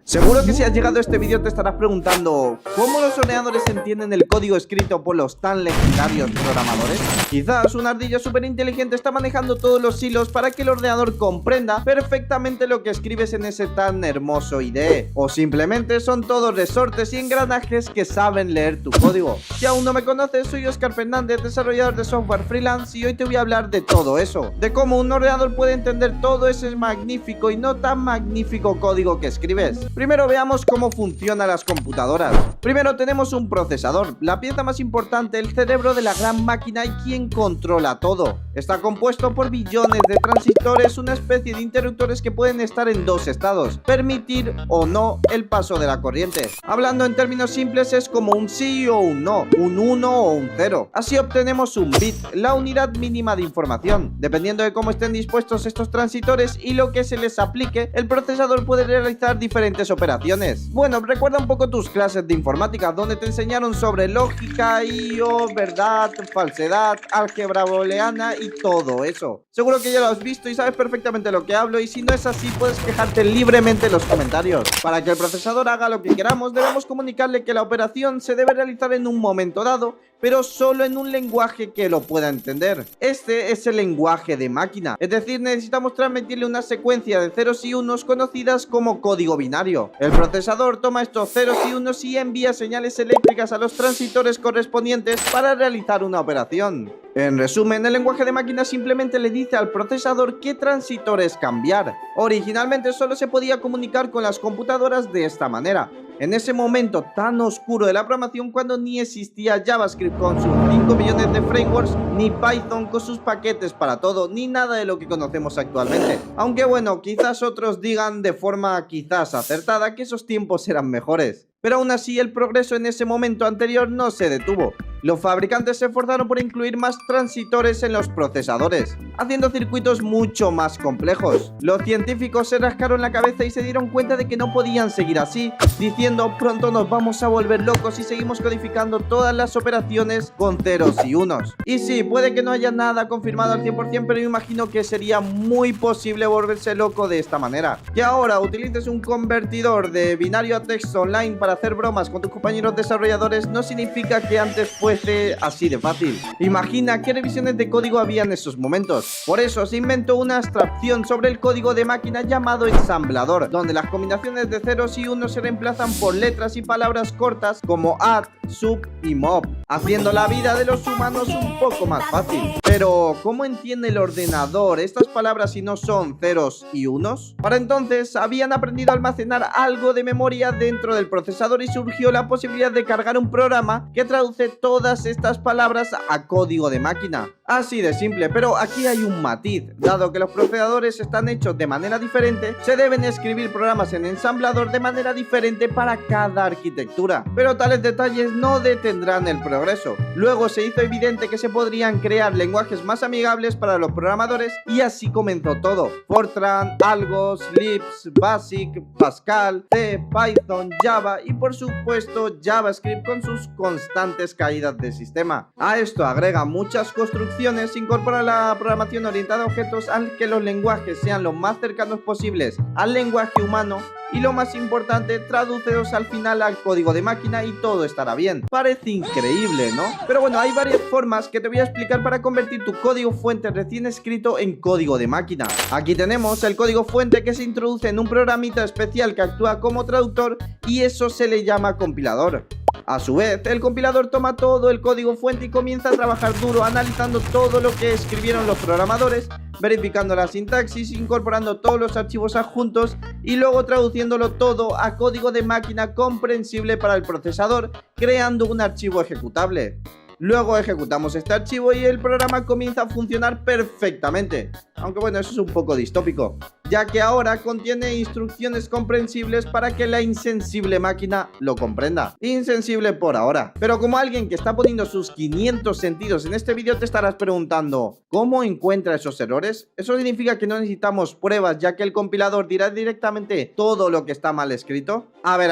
Seguro que si has llegado a este vídeo te estarás preguntando ¿cómo los ordenadores entienden el código escrito por los tan legendarios programadores? Quizás una ardilla súper inteligente está manejando todos los hilos para que el ordenador comprenda perfectamente lo que escribes en ese tan hermoso IDE, o simplemente son todos resortes y engranajes que saben leer tu código. Si aún no me conoces, soy Óscar Fernández, desarrollador de software freelance, y hoy te voy a hablar de todo eso, de cómo un ordenador puede entender todo ese magnífico y no tan magnífico código que escribes. Primero veamos cómo funcionan las computadoras. Primero tenemos un procesador, la pieza más importante, el cerebro de la gran máquina y quien controla todo. Está compuesto por billones de transistores, una especie de interruptores que pueden estar en dos estados, permitir o no el paso de la corriente. Hablando en términos simples, es como un sí o un no, un 1 o un 0. Así obtenemos un bit, la unidad mínima de información. Dependiendo de cómo estén dispuestos estos transistores y lo que se les aplique, el procesador puede realizar diferentes operaciones. Bueno, recuerda un poco tus clases de informática, donde te enseñaron sobre lógica, I/O, verdad, falsedad, álgebra booleana y todo eso. Seguro que ya lo has visto y sabes perfectamente lo que hablo, y si no es así puedes quejarte libremente en los comentarios. Para que el procesador haga lo que queramos, debemos comunicarle que la operación se debe realizar en un momento dado, pero solo en un lenguaje que lo pueda entender. Este es el lenguaje de máquina, es decir, necesitamos transmitirle una secuencia de ceros y unos conocidas como código binario. El procesador toma estos ceros y unos y envía señales eléctricas a los transistores correspondientes para realizar una operación. En resumen, el lenguaje de máquina simplemente le dice al procesador qué transistores cambiar. Originalmente solo se podía comunicar con las computadoras de esta manera, en ese momento tan oscuro de la programación, cuando ni existía JavaScript con sus 5 millones de frameworks, ni Python con sus paquetes para todo, ni nada de lo que conocemos actualmente. Aunque bueno, quizás otros digan de forma quizás acertada que esos tiempos eran mejores. Pero aún así el progreso en ese momento anterior no se detuvo. Los fabricantes se esforzaron por incluir más transistores en los procesadores, haciendo circuitos mucho más complejos. Los científicos se rascaron la cabeza y se dieron cuenta de que no podían seguir así, diciendo pronto nos vamos a volver locos si seguimos codificando todas las operaciones con ceros y unos. Y sí, puede que no haya nada confirmado al 100%, pero yo imagino que sería muy posible volverse loco de esta manera. Que ahora utilices un convertidor de binario a texto online para hacer bromas con tus compañeros desarrolladores no significa que antes fuese así de fácil. Imagina qué revisiones de código había en esos momentos. Por eso se inventó una abstracción sobre el código de máquina llamado ensamblador, donde las combinaciones de ceros y unos se reemplazan por letras y palabras cortas como add, sub y mob, haciendo la vida de los humanos un poco más fácil. Pero ¿cómo entiende el ordenador estas palabras si no son ceros y unos? Para entonces habían aprendido a almacenar algo de memoria dentro del procesador y surgió la posibilidad de cargar un programa que traduce todas estas palabras a código de máquina. Así de simple, pero aquí hay un matiz. Dado que los procesadores están hechos de manera diferente, se deben escribir programas en ensamblador de manera diferente para cada arquitectura. Pero tales detalles no detendrán el progreso. Luego se hizo evidente que se podrían crear lenguajes más amigables para los programadores y así comenzó todo. Fortran, Algos, Lisp, Basic, Pascal, C, Python, Java y por supuesto JavaScript con sus constantes caídas de sistema. A esto agrega muchas construcciones, incorpora la programación orientada a objetos al que los lenguajes sean lo más cercanos posibles al lenguaje humano y lo más importante, tradúcelos al final al código de máquina y todo estará bien. Parece increíble, ¿no? Pero bueno, hay varias formas que te voy a explicar para convertir tu código fuente recién escrito en código de máquina. Aquí tenemos el código fuente que se introduce en un programita especial que actúa como traductor y eso se le llama compilador. A su vez, el compilador toma todo el código fuente y comienza a trabajar duro analizando todo lo que escribieron los programadores, verificando la sintaxis, incorporando todos los archivos adjuntos y luego traduciéndolo todo a código de máquina comprensible para el procesador, creando un archivo ejecutable. Luego ejecutamos este archivo y el programa comienza a funcionar perfectamente. Aunque bueno, eso es un poco distópico, ya que ahora contiene instrucciones comprensibles para que la insensible máquina lo comprenda. Insensible por ahora. Pero como alguien que está poniendo sus 500 sentidos en este vídeo, te estarás preguntando, ¿cómo encuentra esos errores? Eso significa que no necesitamos pruebas, ya que el compilador dirá directamente todo lo que está mal escrito. A ver,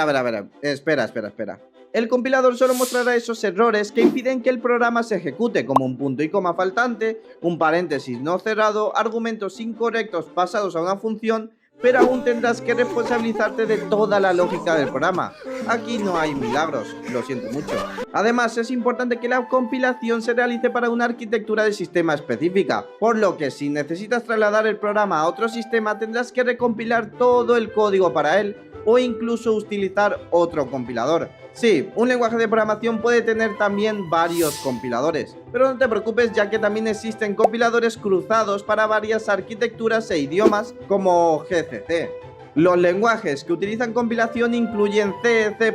espera. El compilador solo mostrará esos errores que impiden que el programa se ejecute, como un punto y coma faltante, un paréntesis no cerrado, argumentos incorrectos pasados a una función, pero aún tendrás que responsabilizarte de toda la lógica del programa. Aquí no hay milagros, lo siento mucho. Además, es importante que la compilación se realice para una arquitectura de sistema específica, por lo que si necesitas trasladar el programa a otro sistema, tendrás que recompilar todo el código para él, o incluso utilizar otro compilador. Sí, un lenguaje de programación puede tener también varios compiladores, pero no te preocupes, ya que también existen compiladores cruzados para varias arquitecturas e idiomas como GCC. Los lenguajes que utilizan compilación incluyen C, C++,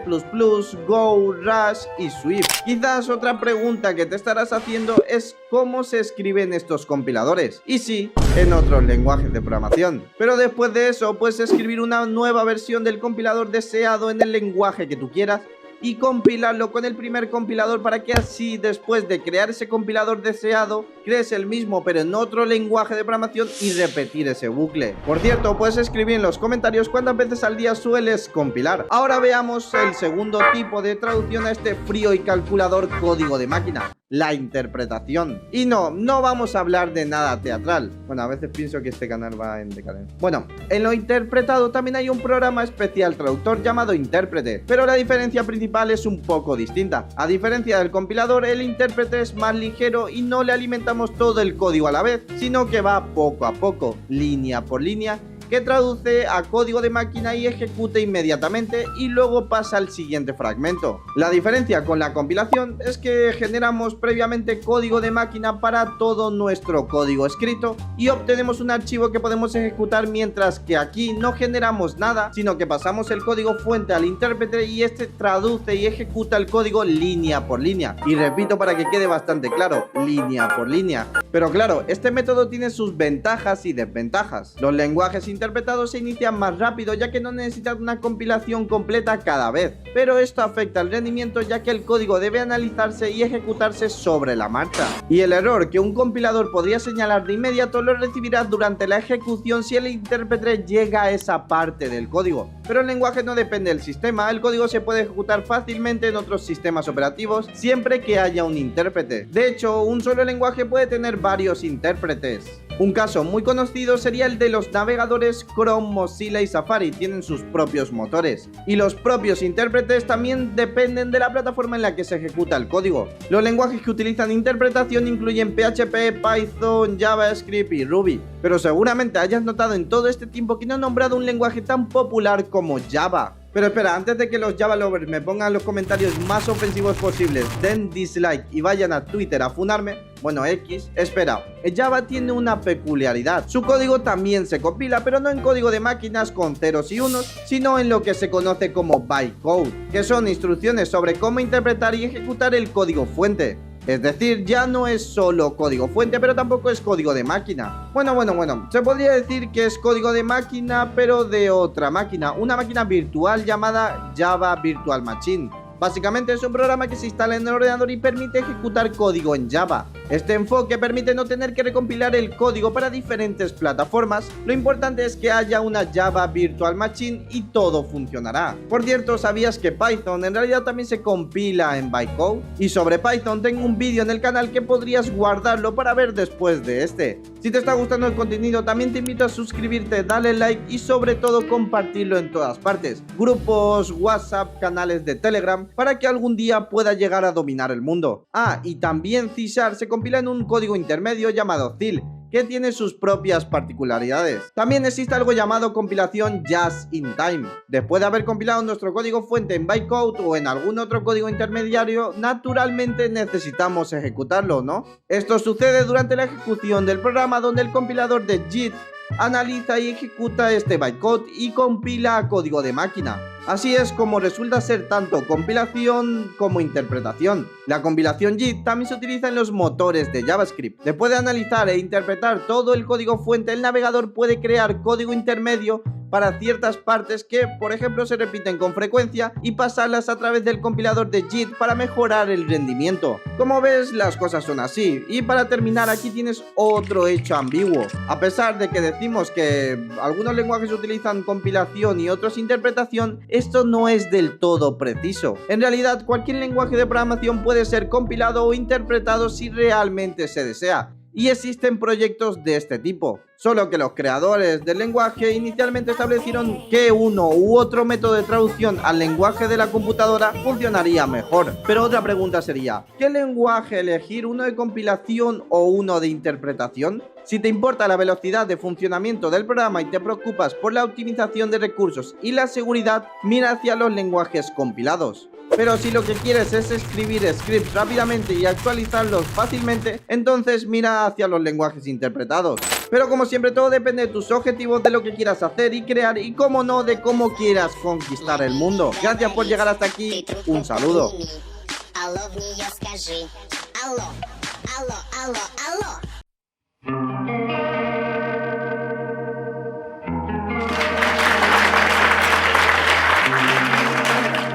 Go, Rush y Swift. Quizás otra pregunta que te estarás haciendo es cómo se escriben estos compiladores. Y sí, en otros lenguajes de programación. Pero después de eso puedes escribir una nueva versión del compilador deseado en el lenguaje que tú quieras y compilarlo con el primer compilador para que así, después de crear ese compilador deseado, crees el mismo pero en otro lenguaje de programación y repetir ese bucle. Por cierto, puedes escribir en los comentarios cuántas veces al día sueles compilar. Ahora veamos el segundo tipo de traducción a este frío y calculador código de máquina: la interpretación. Y no vamos a hablar de nada teatral. Bueno, a veces pienso que este canal va en decadencia. Bueno, en lo interpretado también hay un programa especial traductor llamado intérprete, pero la diferencia principal es un poco distinta. A diferencia del compilador, el intérprete es más ligero y no le alimentamos todo el código a la vez, sino que va poco a poco, línea por línea, que traduce a código de máquina y ejecuta inmediatamente y luego pasa al siguiente fragmento. La diferencia con la compilación es que generamos previamente código de máquina para todo nuestro código escrito y obtenemos un archivo que podemos ejecutar, mientras que aquí no generamos nada, sino que pasamos el código fuente al intérprete y este traduce y ejecuta el código línea por línea. Y repito para que quede bastante claro, línea por línea. Pero claro, este método tiene sus ventajas y desventajas. Los lenguajes interpretados se inician más rápido, ya que no necesitan una compilación completa cada vez, pero esto afecta al rendimiento, ya que el código debe analizarse y ejecutarse sobre la marcha, y el error que un compilador podría señalar de inmediato lo recibirás durante la ejecución si el intérprete llega a esa parte del código. Pero el lenguaje no depende del sistema, el código se puede ejecutar fácilmente en otros sistemas operativos siempre que haya un intérprete. De hecho, un solo lenguaje puede tener varios intérpretes. Un caso muy conocido sería el de los navegadores Chrome, Mozilla y Safari. Tienen sus propios motores y los propios intérpretes también dependen de la plataforma en la que se ejecuta el código. Los lenguajes que utilizan interpretación incluyen PHP, Python, JavaScript y Ruby, pero seguramente hayas notado en todo este tiempo que no he nombrado un lenguaje tan popular como Java. Pero espera, antes de que los Java lovers me pongan los comentarios más ofensivos posibles, den dislike y vayan a Twitter a funarme, bueno, X, espera, Java tiene una peculiaridad. Su código también se compila, pero no en código de máquinas con ceros y unos, sino en lo que se conoce como bytecode, que son instrucciones sobre cómo interpretar y ejecutar el código fuente. Es decir, ya no es solo código fuente, pero tampoco es código de máquina. Bueno, se podría decir que es código de máquina, pero de otra máquina, una máquina virtual llamada Java Virtual Machine. Básicamente es un programa que se instala en el ordenador y permite ejecutar código en Java. Este enfoque permite no tener que recompilar el código para diferentes plataformas. Lo importante es que haya una Java Virtual Machine y todo funcionará. Por cierto, ¿sabías que Python en realidad también se compila en bytecode? Y sobre Python tengo un vídeo en el canal que podrías guardarlo para ver después de este. Si te está gustando el contenido, también te invito a suscribirte, darle like y sobre todo compartirlo en todas partes. Grupos, WhatsApp, canales de Telegram, para que algún día pueda llegar a dominar el mundo. Ah, y también C# se compila en un código intermedio llamado CIL, que tiene sus propias particularidades. También existe algo llamado compilación just in time. Después de haber compilado nuestro código fuente en bytecode o en algún otro código intermediario, naturalmente necesitamos ejecutarlo, ¿no? Esto sucede durante la ejecución del programa, donde el compilador de JIT analiza y ejecuta este bytecode y compila a código de máquina. Así es como resulta ser tanto compilación como interpretación. La compilación JIT también se utiliza en los motores de JavaScript. Después de analizar e interpretar todo el código fuente, el navegador puede crear código intermedio para ciertas partes que, por ejemplo, se repiten con frecuencia y pasarlas a través del compilador de JIT para mejorar el rendimiento. Como ves, las cosas son así. Y para terminar, aquí tienes otro hecho ambiguo. A pesar de que decimos que algunos lenguajes utilizan compilación y otros interpretación, esto no es del todo preciso. En realidad, cualquier lenguaje de programación puede ser compilado o interpretado si realmente se desea. Y existen proyectos de este tipo, solo que los creadores del lenguaje inicialmente establecieron que uno u otro método de traducción al lenguaje de la computadora funcionaría mejor. Pero otra pregunta sería, ¿qué lenguaje elegir, uno de compilación o uno de interpretación? Si te importa la velocidad de funcionamiento del programa y te preocupas por la optimización de recursos y la seguridad, mira hacia los lenguajes compilados. Pero si lo que quieres es escribir scripts rápidamente y actualizarlos fácilmente, entonces mira hacia los lenguajes interpretados. Pero como siempre, todo depende de tus objetivos, de lo que quieras hacer y crear y, como no, de cómo quieras conquistar el mundo. Gracias por llegar hasta aquí, un saludo. Алло.